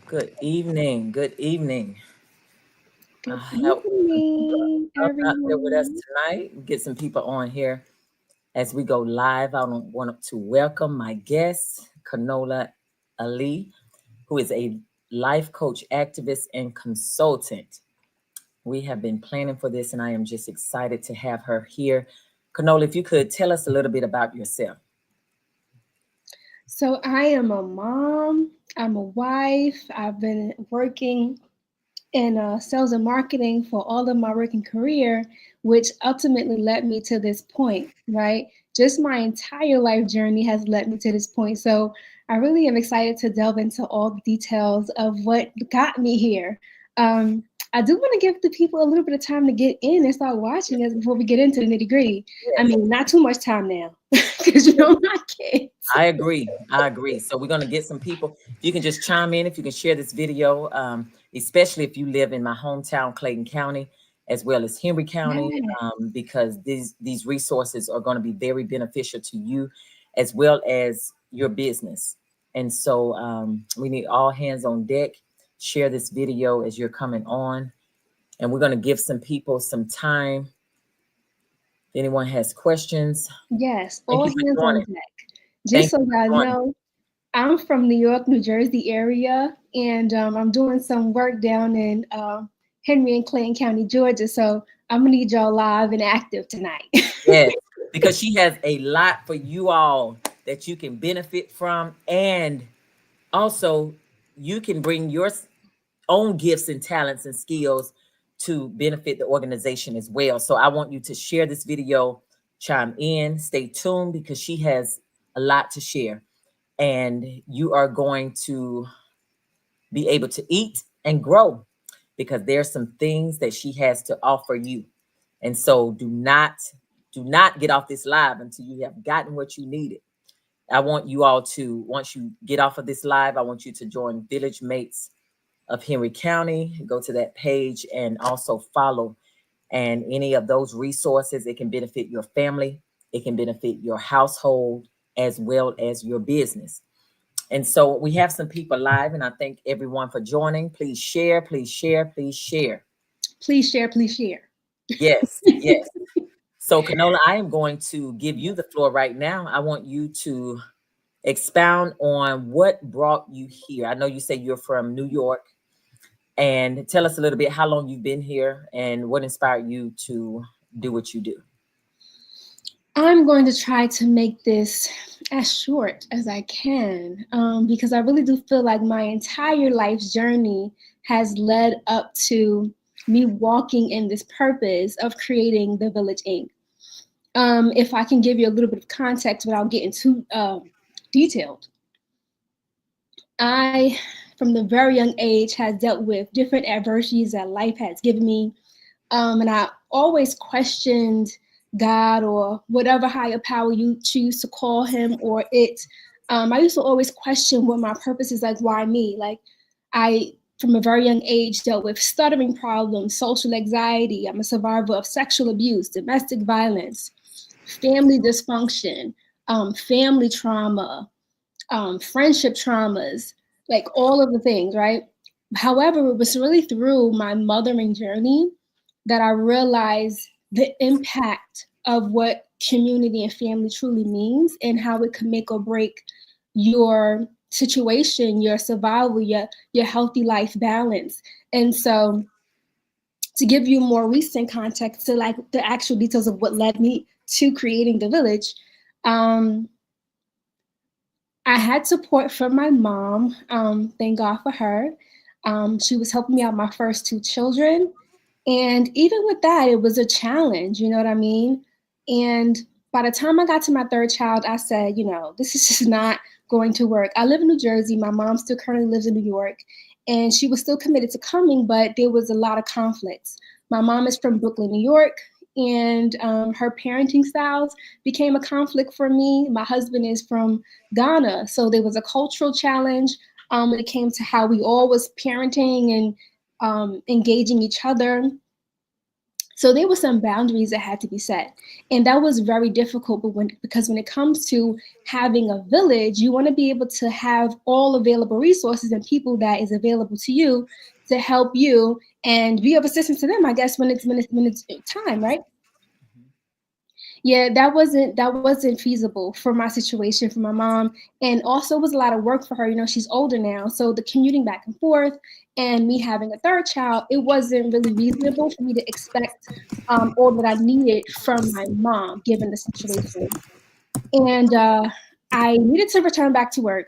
Good evening. Good evening. Good Help some people evening, up out there with us everyone. tonight. Get some people on here as we go live. I want to welcome my guest, Conola Ali, who is a life coach, activist, and consultant. We have been planning for this, and I am just excited to have her here. Conola, if you could tell us a little bit about yourself. So, I am a mom, I'm a wife. I've been working in sales and marketing for all of my working career, which ultimately led me to this point, right? Just my entire life journey has led me to this point. So, I really am excited to delve into all the details of what got me here. I do want to give the people a little bit of time to get in and start watching us before we get into the nitty gritty. I Yes. mean, not too much time now, because you know my kids. I agree. I agree. So we're going to get some people. If you can just chime in, if you can share this video, especially if you live in my hometown, Clayton County, as well as Henry County, Yeah. because these resources are going to be very beneficial to you, as well as your business. And so we need all hands on deck. Share this video as you're coming on, and we're going to give some people some time. If anyone has questions, Yes, thank all you for hands on joining. deck. Thank Just so you y'all for joining. know, I'm from New York, New Jersey area, and I'm doing some work down in Henry and Clayton County, Georgia. So I'm gonna need y'all live and active tonight. Yes, because she has a lot for you all that you can benefit from. And also, you can bring your own gifts and talents and skills to benefit the organization as well. So I want you to share this video, chime in, stay tuned because she has a lot to share. And you are going to be able to eat and grow because there's some things that she has to offer you. And so do not get off this live until you have gotten what you needed. I want you all to, once you get off of this live, I want you to join Village Mates of Henry County, go to that page and also follow. And any of those resources, it can benefit your family, it can benefit your household, as well as your business. And so we have some people live, and I thank everyone for joining. Please share, please share, please share. Please share, please share. Yes, yes. So, Canola, I am going to give you the floor right now. I want you to expound on what brought you here. I know you say you're from New York, and tell us a little bit how long you've been here and what inspired you to do what you do. I'm going to try to make this as short as I can because I really do feel like my entire life's journey has led up to me walking in this purpose of creating the Village Inc. If I can give you a little bit of context without getting too detailed, I, from the very young age, has dealt with different adversities that life has given me. And I always questioned God or whatever higher power you choose to call him or it. I used to always question what my purpose is, like, why me? Like, I, from a very young age, dealt with stuttering problems, social anxiety. I'm a survivor of sexual abuse, domestic violence, family dysfunction, family trauma, friendship traumas, like all of the things, right? However, it was really through my mothering journey that I realized the impact of what community and family truly means and how it can make or break your situation, your survival, your healthy life balance. And so to give you more recent context to like the actual details of what led me to creating the village, um, I had support from my mom. Thank God for her. She was helping me out my first two children. And even with that, it was a challenge, you know what I mean? And by the time I got to my third child, I said, this is just not going to work. I live in New Jersey. My mom still currently lives in New York. And she was still committed to coming, but there was a lot of conflicts. My mom is from Brooklyn, New York, and her parenting styles became a conflict for me. My husband is from Ghana, so there was a cultural challenge when it came to how we all was parenting and engaging each other. So there were some boundaries that had to be set. And that was very difficult, because when it comes to having a village, you want to be able to have all available resources and people that is available to you to help you and be of assistance to them, I guess, when it's time, right? Yeah, that wasn't feasible for my situation, for my mom, and also it was a lot of work for her. She's older now, so the commuting back and forth, and me having a third child, it wasn't really reasonable for me to expect all that I needed from my mom, given the situation. And I needed to return back to work.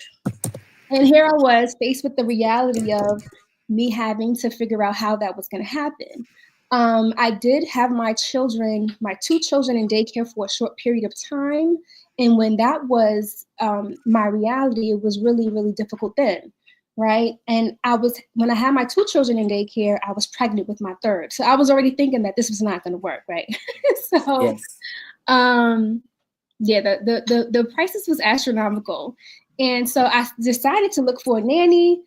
And here I was faced with the reality of me having to figure out how that was going to happen. I did have my two children in daycare for a short period of time. And when that was my reality, it was really, really difficult then. Right. And when I had my two children in daycare, I was pregnant with my third. So I was already thinking that this was not going to work. Right. So, Yes. um, yeah, the prices was astronomical. And so I decided to look for a nanny,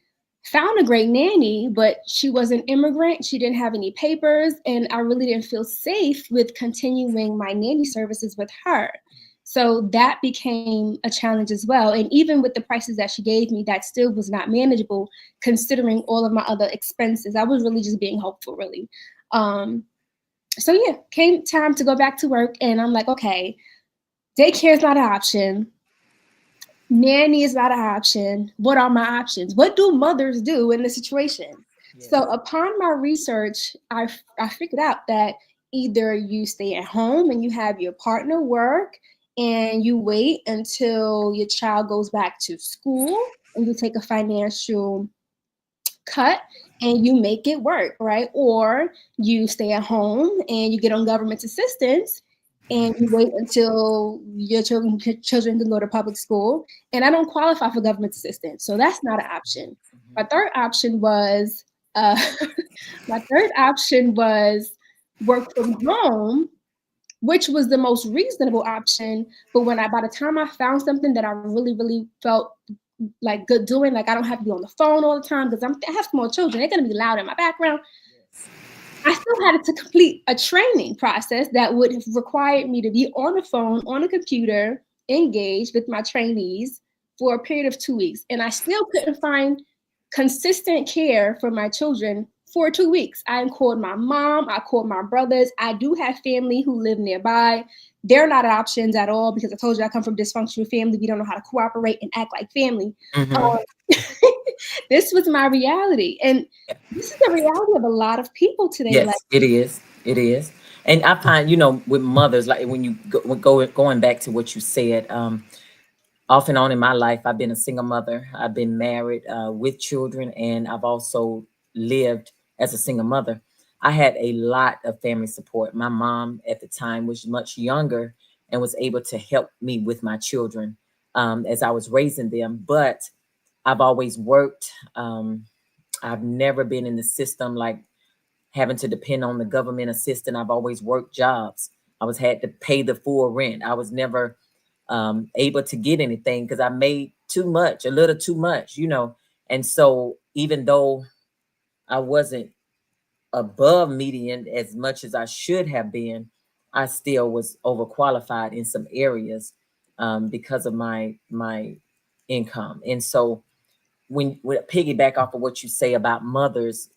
found a great nanny, but she was an immigrant. She didn't have any papers, and I really didn't feel safe with continuing my nanny services with her. So that became a challenge as well. And even with the prices that she gave me, that still was not manageable considering all of my other expenses. I was really just being hopeful, really. Um, so yeah, came time to go back to work, and I'm like, okay, daycare is not an option. Nanny is not an option. What are my options? What do mothers do in this situation? So, Yes. upon my research, I figured out that either you stay at home and you have your partner work and you wait until your child goes back to school and you take a financial cut and you make it work, right? Or you stay at home and you get on government assistance and you wait until your children can go to public school. And I don't qualify for government assistance, so that's not an option. My third option was uh, my third option was work from home, which was the most reasonable option. But by the time I found something that I really, really felt like good doing, like I don't have to be on the phone all the time because I have small children, they're gonna be loud in my background. I still had to complete a training process that would have required me to be on the phone, on a computer, engaged with my trainees for a period of 2 weeks. And I still couldn't find consistent care for my children for 2 weeks. I called my mom, I called my brothers. I do have family who live nearby. They're not options at all because I told you I come from dysfunctional family. We don't know how to cooperate and act like family. Mm-hmm. Um, this was my reality. And this is the reality of a lot of people today. Like, Yes, it is. It is. And I find, with mothers, like when you going back to what you said, off and on in my life, I've been a single mother. I've been married with children, and I've also lived as a single mother. I had a lot of family support. My mom at the time was much younger and was able to help me with my children as I was raising them. But I've always worked. I've never been in the system like having to depend on the government assistance. I've always worked jobs. I was had to pay the full rent. I was never able to get anything because I made too much, a little too much. And so even though I wasn't above median as much as I should have been, I still was overqualified in some areas because of my income. And so when piggyback off of what you say about mothers,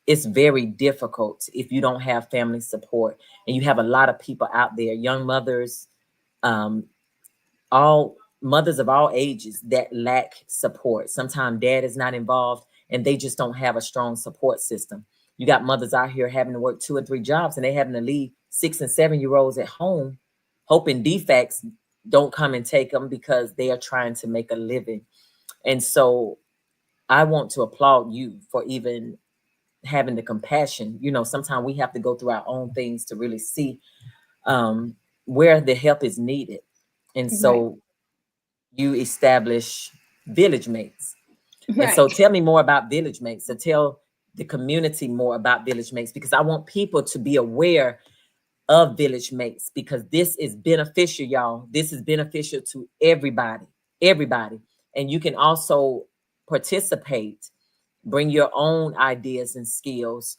it's very difficult if you don't have family support, and you have a lot of people out there, young mothers, um, all mothers of all ages that lack support. Sometimes dad is not involved and they just don't have a strong support system. You got mothers out here having to work 2 and 3 jobs, and they having to leave 6 and 7 year olds at home, hoping defects don't come and take them because they are trying to make a living. And so I want to applaud you for even having the compassion. Sometimes we have to go through our own things to really see um, where the help is needed. And right, so you establish village mates. And right. so tell me more about village mates. So tell the community more about village mates, because I want people to be aware of village mates, because this is beneficial, y'all. This is beneficial to everybody, everybody. And you can also participate, bring your own ideas and skills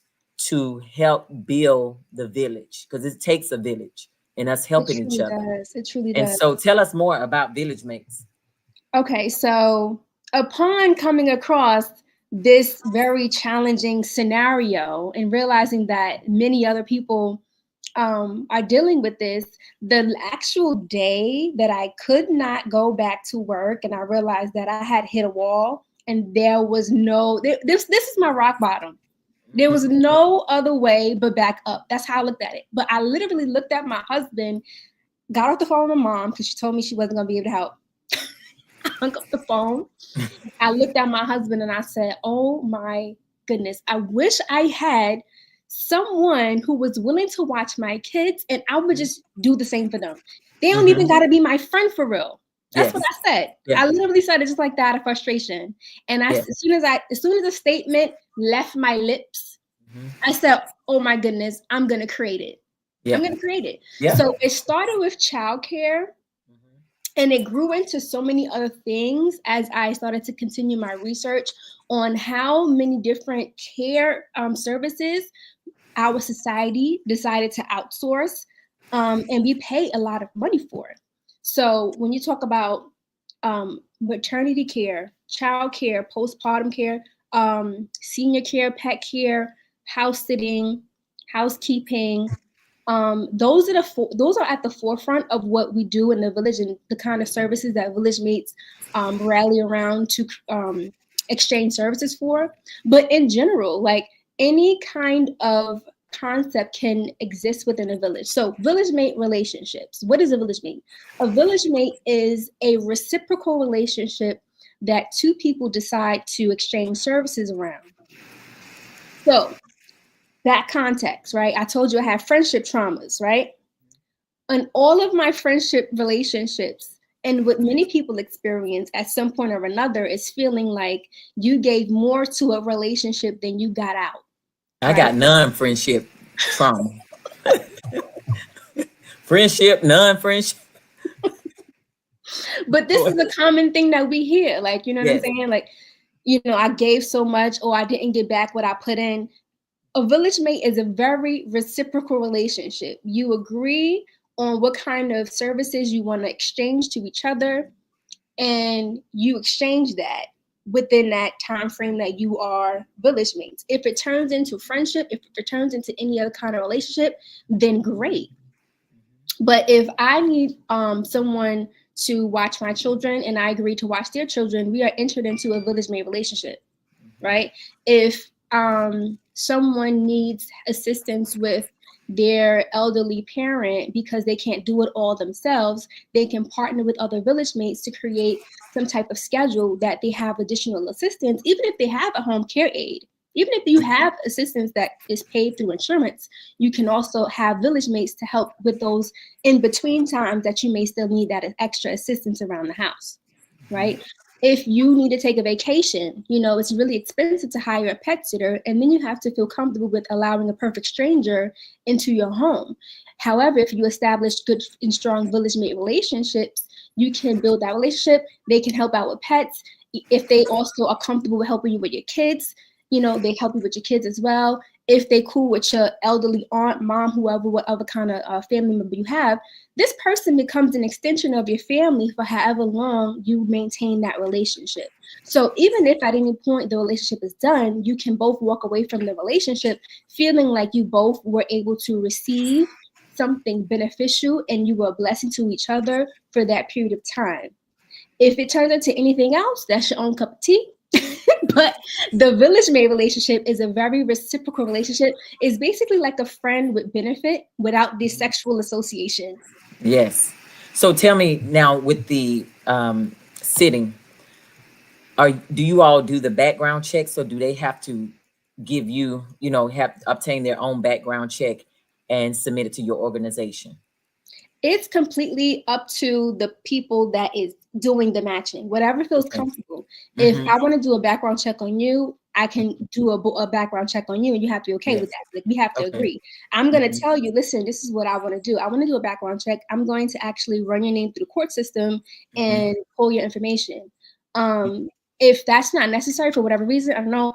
to help build the village, because it takes a village and us It helping each truly other. does. It truly And does. so tell us more about village mates. Okay, so upon coming across this very challenging scenario and realizing that many other people are dealing with this, the actual day that I could not go back to work and I realized that I had hit a wall and there was this is my rock bottom. There was no other way but back up. That's how I looked at it. But I literally looked at my husband, got off the phone with my mom because she told me she wasn't going to be able to help. I hung up the phone. I looked at my husband and I said, oh my goodness, I wish I had someone who was willing to watch my kids and I would just do the same for them. They don't even got to be my friend for real. That's what Yes. I said. Yeah. I literally said it just like that out of frustration. And Yeah. as soon as the statement left my lips, I said, oh my goodness, I'm going to create it. Yeah. I'm going to create it. Yeah. So it started with childcare. And it grew into so many other things as I started to continue my research on how many different care services our society decided to outsource, and we pay a lot of money for it. So when you talk about maternity care, child care, postpartum care, senior care, pet care, house sitting, housekeeping, those are at the forefront of what we do in the village and the kind of services that village mates rally around to exchange services for. But in general, like any kind of concept can exist within a village. So village mate relationships. What is a village mate? A village mate is a reciprocal relationship that two people decide to exchange services around. So that context, right? I told you I have friendship traumas, right? And all of my friendship relationships and what many people experience at some point or another is feeling like you gave more to a relationship than you got out. I Right. got non-friendship trauma. Friendship, non-friendship. But this is a common thing that we hear. Like, you know what I'm Yes. saying? Like, I gave so much or I didn't get back what I put in. A village mate is a very reciprocal relationship. You agree on what kind of services you want to exchange to each other, and you exchange that within that time frame that you are village mates. If it turns into friendship, if it turns into any other kind of relationship, then great. But if I need someone to watch my children and I agree to watch their children, we are entered into a village mate relationship, right? If someone needs assistance with their elderly parent because they can't do it all themselves, they can partner with other village mates to create some type of schedule that they have additional assistance, even if they have a home care aide. Even if you have assistance that is paid through insurance, you can also have village mates to help with those in between times that you may still need that extra assistance around the house, right? If you need to take a vacation, it's really expensive to hire a pet sitter, and then you have to feel comfortable with allowing a perfect stranger into your home. However, if you establish good and strong village mate relationships, you can build that relationship. They can help out with pets. If they also are comfortable with helping you with your kids, they help you with your kids as well. If they cool with your elderly aunt, mom, whoever, whatever kind of family member you have, this person becomes an extension of your family for however long you maintain that relationship. So even if at any point the relationship is done, you can both walk away from the relationship feeling like you both were able to receive something beneficial and you were a blessing to each other for that period of time. If it turns into anything else, that's your own cup of tea. But the village mate relationship is a very reciprocal relationship. It's basically like a friend with benefit without the sexual association. Yes. So tell me now, with the sitting, do you all do the background checks, or do they have to give you, have obtain their own background check and submit it to your organization? It's completely up to the people that is doing the matching, whatever feels Okay. comfortable. If I want to do a background check on you, I can do a background check on you, and you have to be okay Yes. with that. Like, we have to Okay. agree. I'm going to tell you, listen, this is what I want to do. I want to do a background check. I'm going to actually run your name through the court system and pull your information. if that's not necessary for whatever reason, I don't know,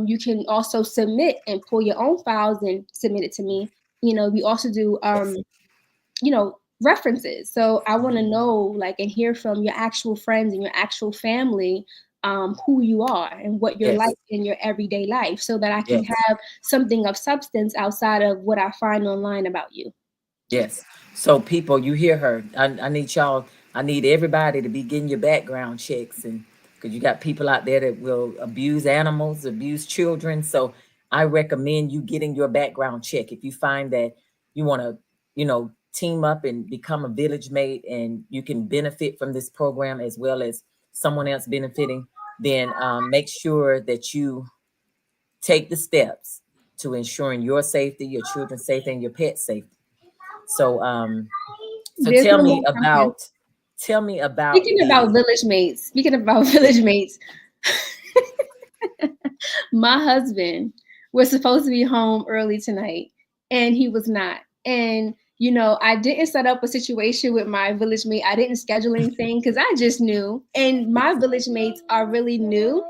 you can also submit and pull your own files and submit it to me. We also do, Yes. references. So I want to know, like, and hear from your actual friends and your actual family, who you are and what you're Yes. like in your everyday life, so that I can Yes. have something of substance outside of what I find online about you. Yes. So people, you hear her. I need y'all, I need everybody to be getting your background checks, and because you got people out there that will abuse animals, abuse children. So I recommend you getting your background check. If you find that you want to, team up and become a village mate and you can benefit from this program as well as someone else benefiting, then make sure that you take the steps to ensuring your safety, your children's safety, and your pet's safety. So so There's tell no me more conference. about the Speaking about yeah. village mates, my husband was supposed to be home early tonight, and he was not. And I didn't set up a situation with my village mate. I didn't schedule anything because I just knew. And my village mates are really new.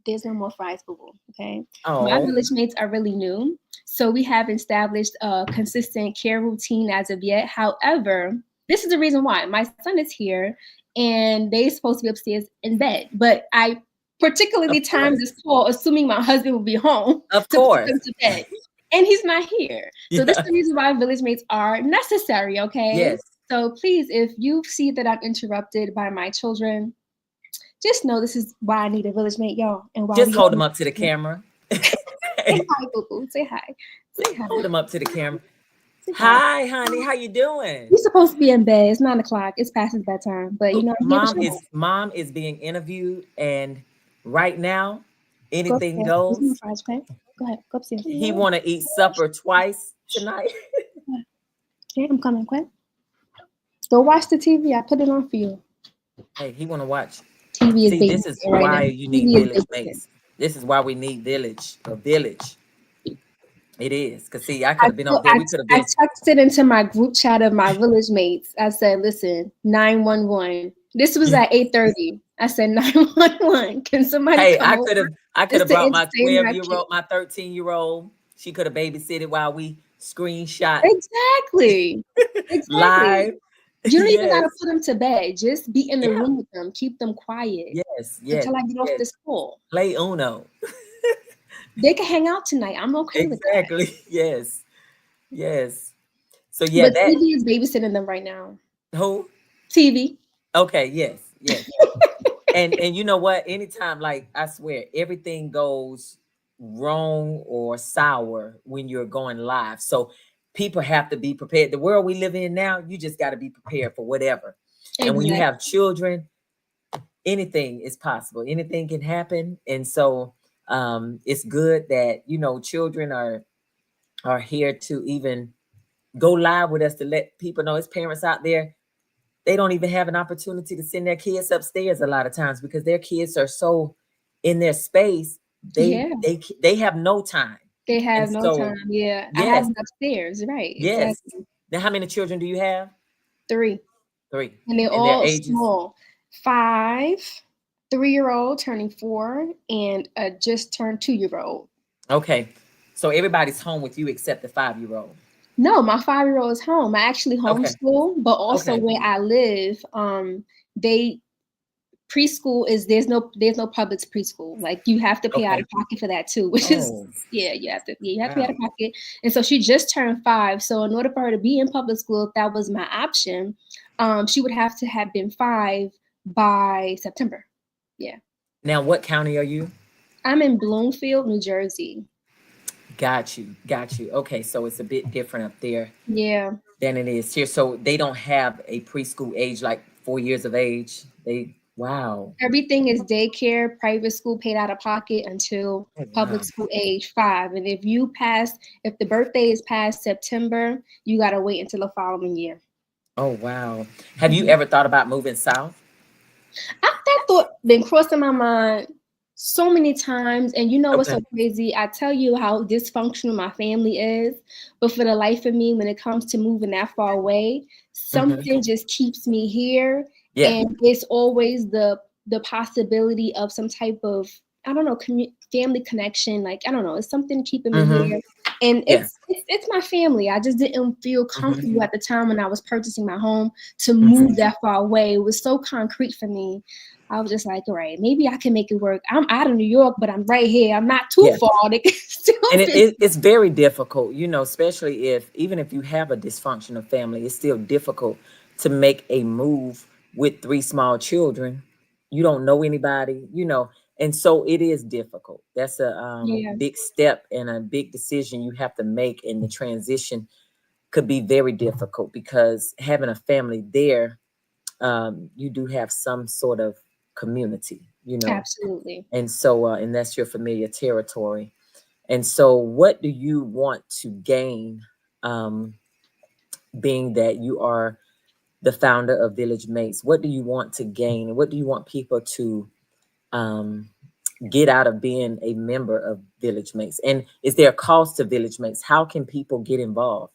There's no more fries, boo boo. Okay. My Oh, village mates are really new. So we haven't established a consistent care routine as of yet. However, this is the reason why my son is here and they're supposed to be upstairs in bed. But I particularly of timed course. this call assuming my husband will be home Of to put course. them to bed. And he's not here. So this is Yeah. the reason why village mates are necessary, okay? Yes. So please, if you see that I'm interrupted by my children, just know this is why I need a village mate, y'all, and why Just we hold have them up to the camera. say hi, boo boo. Say hi. Say hi. Hold them up to the camera. Say hi. Hi, honey. How you doing? You're supposed to be in bed. It's 9 o'clock. It's past his bedtime. But Look, I'm here to show. mom is being interviewed, and right now, Go anything upstairs. There's no goes. fries, okay? Go ahead. Go upstairs. He want to eat supper twice tonight. Okay, I'm coming, quick. Go watch the TV. I put it on for you. Hey, he want to watch. TV is See, this is babysitting right now. why you need TV is village babysitting. mates. This is why we need a village. It is. Because, see, I I, could have been told- up there. We could have I been. texted into my group chat of my village mates. I said, listen, 911. This was at 8:30. I said, 911. Can somebody Hey, come over I could just have to brought my entertain my 12-year-old, kid? my 13-year-old. She could have babysitted while we screenshot Exactly. Exactly. live. You don't even Yes. gotta put them to bed. Just be in the Yeah. room with them. Keep them quiet Yes. Yes. until I get off Yes. this call. Play Uno. They can hang out tonight. I'm okay with that. Exactly. Yes. Yes. So yeah, But that TV is babysitting them right now. who? TV. Okay, yes, yes. And you know what? Anytime, like I swear, everything goes wrong or sour when you're going live. So people have to be prepared. The world we live in now, you just got to be prepared for whatever. And when you Exactly. have children, anything is possible. Anything can happen. And so it's good that children are here to even go live with us to let people know. It's parents out there, they don't even have an opportunity to send their kids upstairs a lot of times because their kids are so in their space. They Yeah. they have no time. They And have no so time. Yeah. I have yes, them upstairs. Right. yes. Exactly. Now how many children do you have? 3. Three. And they're And their all ages? small. 5, 3-year-old turning 4, and a just turned 2-year-old. Okay. So everybody's home with you except the 5-year-old. No, my 5-year-old is home. I actually Okay. homeschool, but also Okay. where I live, they preschool is there's no public preschool. Like you have to pay out Okay. of pocket for that too, which is Oh, you have to pay out of wow. pocket. And so she just turned 5. So in order for her to be in public school, if that was my option, she would have to have been 5 by September. Yeah. Now what county are you? I'm in Bloomfield, New Jersey. Got you. Got you. Okay, so it's a bit different up there Yeah. than it is here. So they don't have a preschool age like 4 years of age. Wow. Everything is daycare, private school paid out of pocket until Oh, public wow. school age 5. And if the birthday is past September, you got to wait until the following year. Oh, wow. Have you Mhm. ever thought about moving south? That thought been crossing my mind so many times. And you know what's Okay. so crazy? I tell you how dysfunctional my family is. But for the life of me, when it comes to moving that far away, Hmm. something just keeps me here. Yeah. And it's always the the possibility of some type of, I don't know, family connection. Like, I don't know, it's something keeping me Mm-hmm. here. And Yeah. it's my family. I just didn't feel Mm-hmm. comfortable at the time when I was purchasing my home to Mm-hmm. move that far away. It was so concrete for me. I was just like, all right, maybe I can make it work. I'm out of New York, but I'm right here. I'm not too Yeah. far. They can still And visit. it's very difficult, you know, especially if even if you have a dysfunctional family, it's still difficult to make a move with three small children. You don't know anybody, you know, and so it is difficult. That's a Yeah, big step and a big decision you have to make, and the transition could be very difficult because having a family there, you do have some sort of community, you know, absolutely. and so and that's your familiar territory. And so, what do you want to gain, um, being that you are the founder of Village Mates? What do you want to gain? What do you want people to um, get out of being a member of Village Mates? And is there a cost to Village Mates? How can people get involved?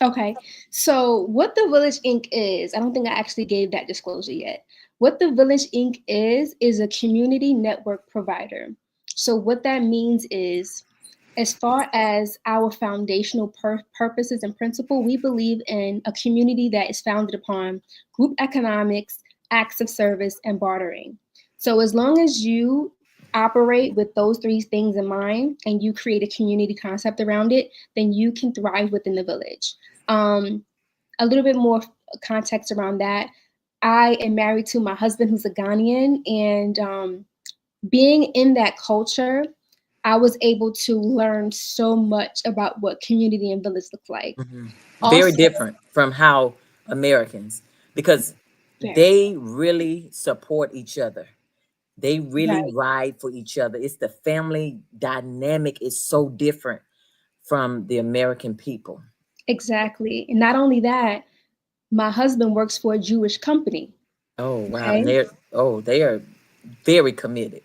Okay. So, what the Village Inc. is, I don't think I actually gave that disclosure yet. What the Village Inc. is a community network provider. So, what that means is, as far as our foundational purposes and principle, we believe in a community that is founded upon group economics, acts of service, and bartering. So, as long as you operate with those three things in mind and you create a community concept around it, then you can thrive within the village. Um, a little bit more context around that. I am married to my husband, who's a Ghanaian, and being in that culture, I was able to learn so much about what community and village look like. Mhm. Very Also, different from how Americans, because very, they really support each other. They really right, ride for each other. It's the family dynamic is so different from the American people. exactly. And not only that, my husband works for a Jewish company. Oh wow, and Okay. they are very committed.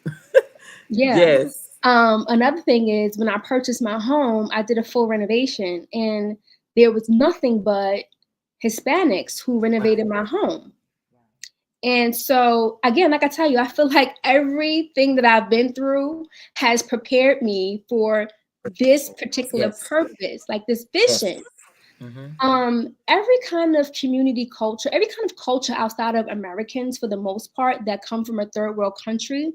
Yeah. Yes. Another thing is when I purchased my home, I did a full renovation and there was nothing but Hispanics who renovated my home. And so, again, like I tell you, I feel like everything that I've been through has prepared me for this particular Yes. purpose, like this Yes. vision. Hmm. Every kind of community culture, every kind of culture outside of Americans, for the most part, that come from a third world country,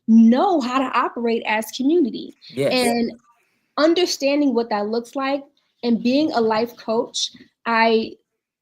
know how to operate as community. Yes. And understanding what that looks like and being a life coach, I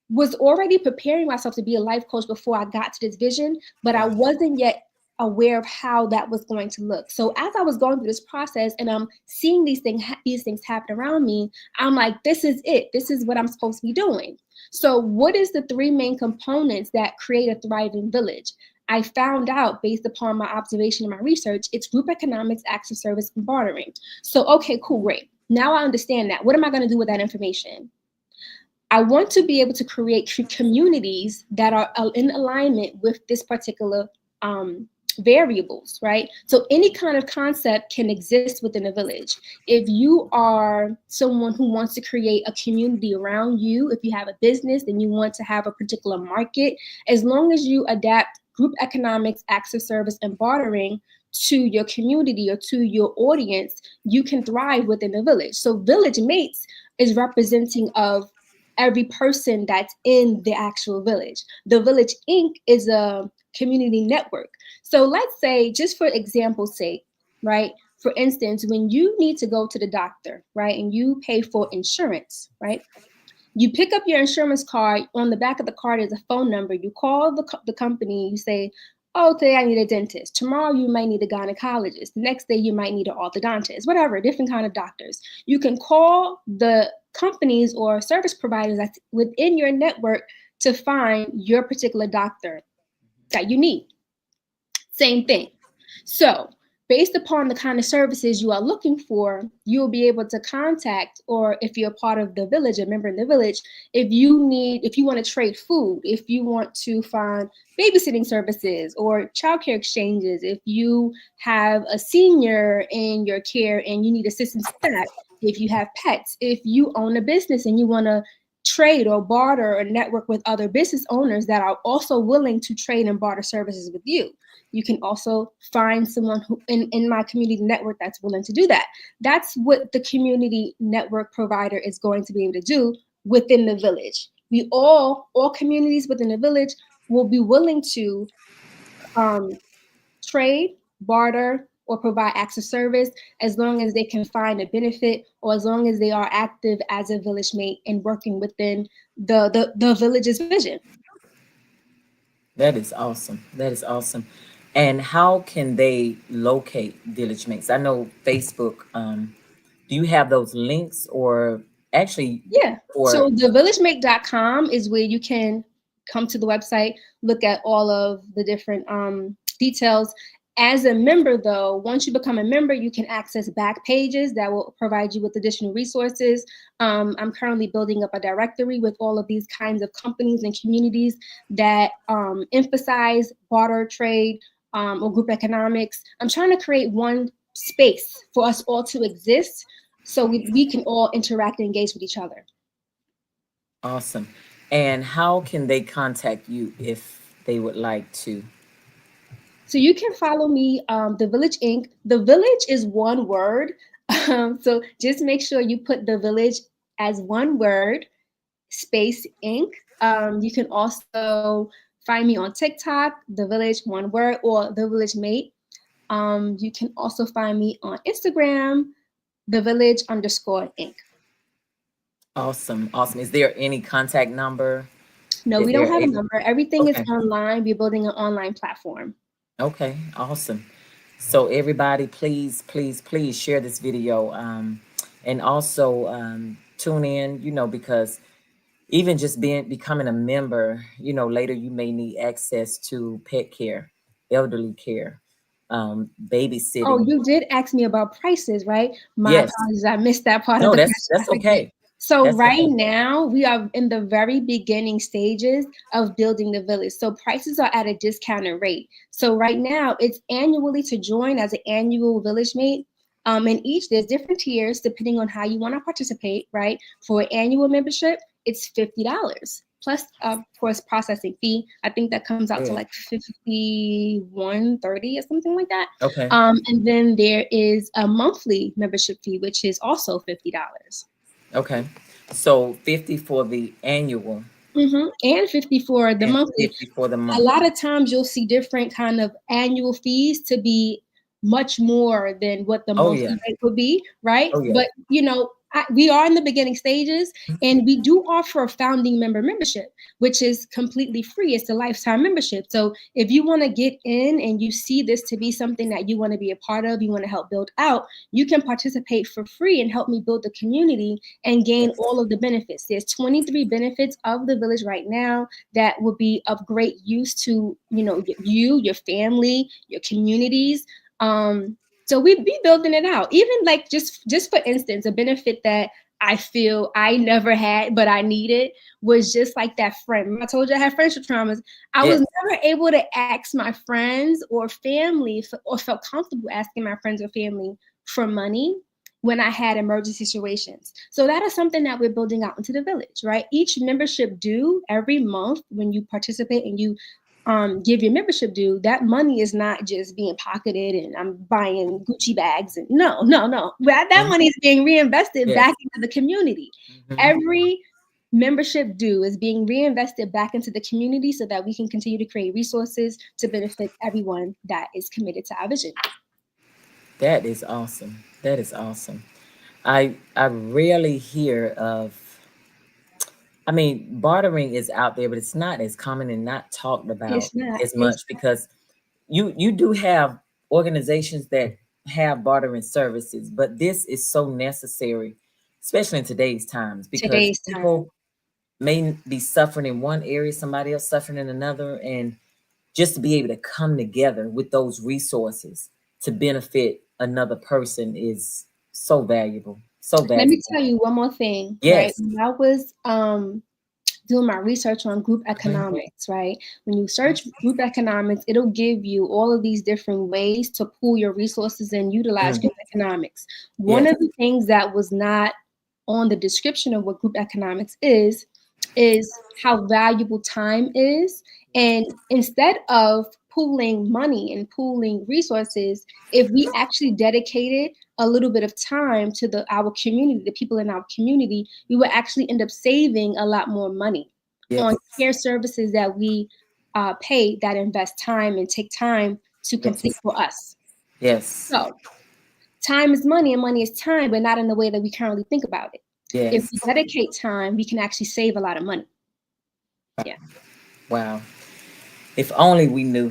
was already preparing myself to be a life coach before I got to this vision, but I Wow. wasn't yet aware of how that was going to look. So as I was going through this process and I'm seeing these things happen around me, I'm like, this is it. This is what I'm supposed to be doing. So what is the three main components that create a thriving village? I found out based upon my observation and my research, it's group economics, acts of service, and bartering. So, okay, cool, great. Now I understand that. What am I going to do with that information? I want to be able to create communities that are in alignment with this particular variables, right? So any kind of concept can exist within a village. If you are someone who wants to create a community around you, if you have a business and you want to have a particular market, as long as you adapt group economics, acts of service, and bartering to your community or to your audience, you can thrive within the village. So village mates is representing of every person that's in the actual village. The Village Inc. is a community network. So let's say, just for example's sake, right? For instance, when you need to go to the doctor, right, and you pay for insurance, right? You pick up your insurance card. On the back of the card is a phone number. You call the company. You say, oh, today I need a dentist. Tomorrow you might need a gynecologist. The next day you might need an orthodontist, whatever, different kind of doctors. You can call the companies or service providers that's within your network to find your particular doctor that you need. Same thing. So, based upon the kind of services you are looking for, you'll be able to contact, or if you're part of the village, a member in the village, if you want to trade food, if you want to find babysitting services or childcare exchanges, if you have a senior in your care and you need assistance with that, if you have pets, if you own a business and you want to trade or barter or network with other business owners that are also willing to trade and barter services with you. You can also find someone who in my community network that's willing to do that. That's what the community network provider is going to be able to do within the village. We all communities within the village will be willing to trade, barter, or provide acts of service as long as they can find a benefit or as long as they are active as a village mate and working within the village's vision. That is awesome. That is awesome. And how can they locate village mates? I know Facebook. Do you have those links, or actually, Yeah. or So thevillagemate.com is where you can come to the website, look at all of the different details. As a member, though, once you become a member, you can access back pages that will provide you with additional resources. I'm currently building up a directory with all of these kinds of companies and communities that emphasize barter trade or group economics. I'm trying to create one space for us all to exist so we can all interact and engage with each other. awesome. And how can they contact you if they would like to? So you can follow me, The Village Inc. The Village is one word. So just make sure you put The Village as one word, space Inc. You can also find me on TikTok, The Village, one word, or The Village Mate. You can also find me on Instagram, The Village _ Inc. Awesome, awesome. Is there any contact number No, that we don't they're have a able? number. Everything is Okay, online. We're building an online platform. okay, awesome. So everybody, please, please, please share this video, and also tune in. Because even just becoming a member, later you may need access to pet care, elderly care, Oh, babysitting. you did ask me about prices, right? My Yes. apologies. I missed that part of No, the that's question. I that's forget. okay. So That's right okay. now we are in the very beginning stages of building the village. So prices are at a discounted rate. So right now it's annually to join as an annual village mate. And each there's different tiers depending on how you want to participate, right? For an annual membership, it's $50 plus, of course, processing fee. I think that comes out to Good. like 51.30 or something like that. Okay. And then there is a monthly membership fee, which is also $50. Okay. So 50 for the annual And 50 for the and monthly. 50 for the A month. lot of times you'll see different kind of annual fees to be much more than what the Oh yeah. monthly rate would be, right? Oh yeah. But we are in the beginning stages, and we do offer a founding membership, which is completely free. It's a lifetime membership. So if you want to get in and you see this to be something that you want to be a part of, you want to help build out, you can participate for free and help me build the community and gain Yes. all of the benefits. There's 23 benefits of the village right now that would be of great use to you, your family, your communities. So we be building it out. Even like just for instance, a benefit that I feel I never had but I needed was just like that friend. Remember I told you I had friendship traumas. I was Yes. never able to ask my friends or family or felt comfortable asking my friends or family for money when I had emergency situations. So that is something that we're building out into the village, right? Each membership due every month when you participate and you give your membership due, that money is not just being pocketed and I'm buying Gucci bags. And no. That Mhm. money is being reinvested Yes. back into the community. Hmm. Every membership due is being reinvested back into the community so that we can continue to create resources to benefit everyone that is committed to our vision. That is awesome. That is awesome. I rarely hear of. I mean, bartering is out there, but it's not as common and not talked about It's not. as much because you do have organizations that have bartering services, but this is so necessary, especially in today's times, because Today's time. people may be suffering in one area, somebody else suffering in another, and just to be able to come together with those resources to benefit another person is so valuable, so Let me valuable. tell you one more thing, right? Yes. When I was doing my research on group Mhm. economics, right? When you search group economics, it'll give you all of these different ways to pool your resources and utilize Mm. group economics. One Yes. of the things that was not on the description of what group economics is is how valuable time is. And instead of pooling money and pooling resources, if we actually dedicated a little bit of time to our community, the people in our community, we would actually end up saving a lot more money on Yes. care services that we pay, that invest time and take time to complete Yes. for us. Yes. So time is money and money is time, but not in the way that we currently think about it. If Yes. we dedicate time, we can actually save a lot of money. Yeah. Wow. If only we knew.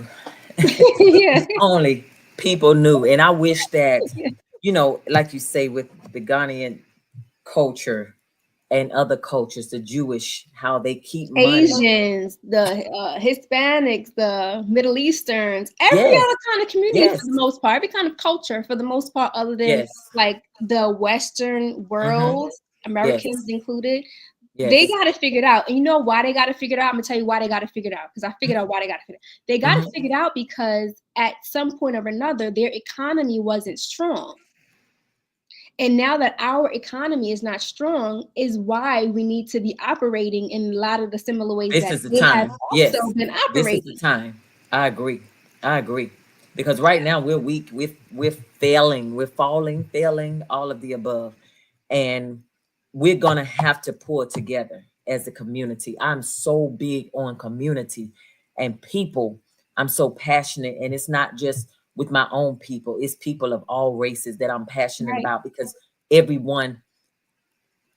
Yeah. If only people knew. And I wish that, Yeah. like you say, with the Ghanaian culture and other cultures, the Jewish, how they keep money. Asians, the Hispanics, the Middle Easterns, every Yes. other kind of community for Yes. the most part, every kind of culture for the most part, other than Yes. like the Western Mm-hmm. world, Yes. Americans included, they Yes. got to figure it out. And you know why they got to figure it out? I'm gonna tell you why they got to figure it out, because I figured out why they got to figure it out. They got to Mm-hmm. figure it out because at some point or another, their economy wasn't strong. And now that our economy is not strong, is why we need to be operating in a lot of the similar ways This that is the they have time. Yes. also been This is the operating. time. I agree. I agree. Because right now we're weak. We're failing. We're falling, failing, all of the above. And we're gonna have to pull together as a community. I'm so big on community and people. I'm so passionate, and it's not just with my own people, it's people of all races that I'm passionate Right. about, because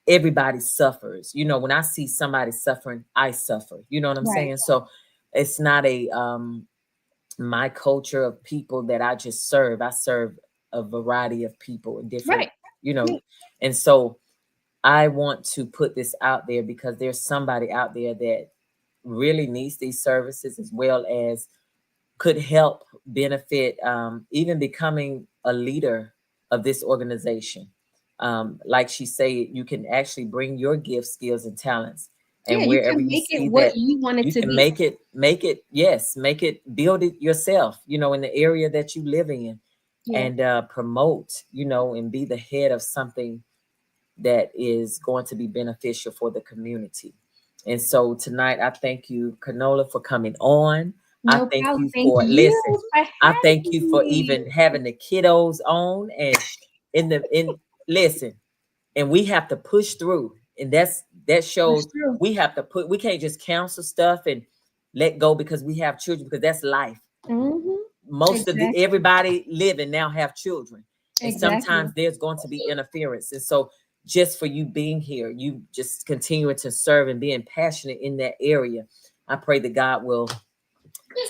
everybody suffers. When I see somebody suffering, I suffer. You know what I'm Right. saying? So it's not a my culture of people that I just serve. I serve a variety of people in different, Right. you know, Yeah. and so I want to put this out there because there's somebody out there that really needs these services, as well as could help benefit, even becoming a leader of this organization. Like she said, you can actually bring your gifts, skills, and talents, Yeah, and you wherever can you make it see what that, you want it you to can be. yes, make it, build it yourself, in the area that you live in, Yeah. and promote, and be the head of something that is going to be beneficial for the community. And so tonight, I thank you, Conola, for coming on. I No thank problem. you Thank for, listen, you for I thank you having for me. even having the kiddos on, and listen, and we have to push through. And that That's shows true. we can't just cancel stuff and let go because we have children, because that's life. Mm-hmm. Most of the Exactly. everybody living now have children, and Exactly. sometimes there's going to be interference. And so just for you being here, you just continuing to serve and being passionate in that area, I pray that God will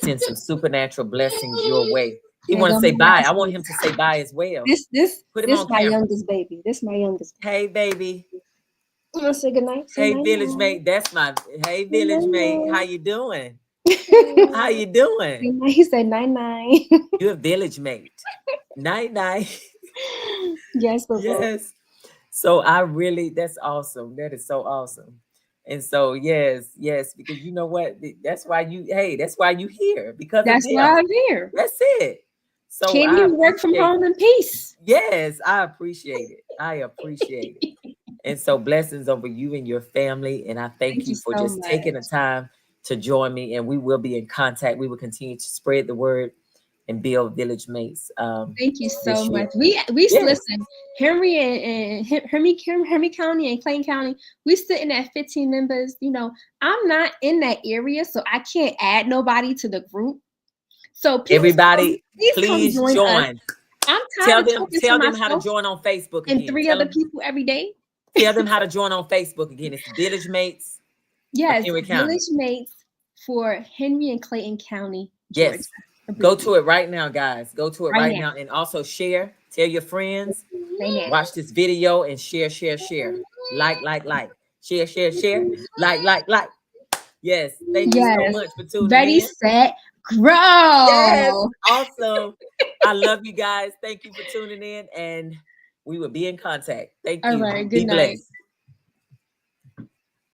send some supernatural blessings your way. He Here want to go say my bye. I last want baby. him to say bye as well. This this Put him this on my camera. youngest baby. This my youngest baby. Hey baby. I'm gonna say goodnight. Say Hey night village night. mate. That's my Hey Say village night mate. How night. you doing? How you doing? He said night night. You're a village mate. Night night. Yes, Bubba. Yes. So I really, that's awesome. That is so awesome. And so yes, yes, because you know what? That's why you here, because of That's why them. I'm here. That's it. So Can't I even work from appreciate, home in peace. yes, I appreciate it. I appreciate it. And so blessings over you and your family. And I thank Thank you you for so just taking much. the time to join me. And we will be in contact. We will continue to spread the word and build village mates Thank you so this year. much. We Yes. listen. Henry Henry County and Clayton County. We sitting at 15 members. You know, I'm not in that area, so I can't add nobody to the group. So Everybody, please come please join us. join. I'm tired Tell of them, talking to tell them how to myself join on Facebook and again. three other people every day. Tell them how to join on Facebook again. It's Village Mates of Yes, Henry County. Village Mates for Henry and Clayton County, Georgia. Yes. Go to it right now, guys. Go to it Right right now. now. And also share. Tell your friends. Right now. Watch this video and share, share, share. Like. Share, share, share. Like. Yes. Thank you so Yes. much for tuning Ready, in. set, Yes. grow. Awesome. I love you guys. Thank you for tuning in. And we will be in contact. Thank All you. right. Good Be night. blessed.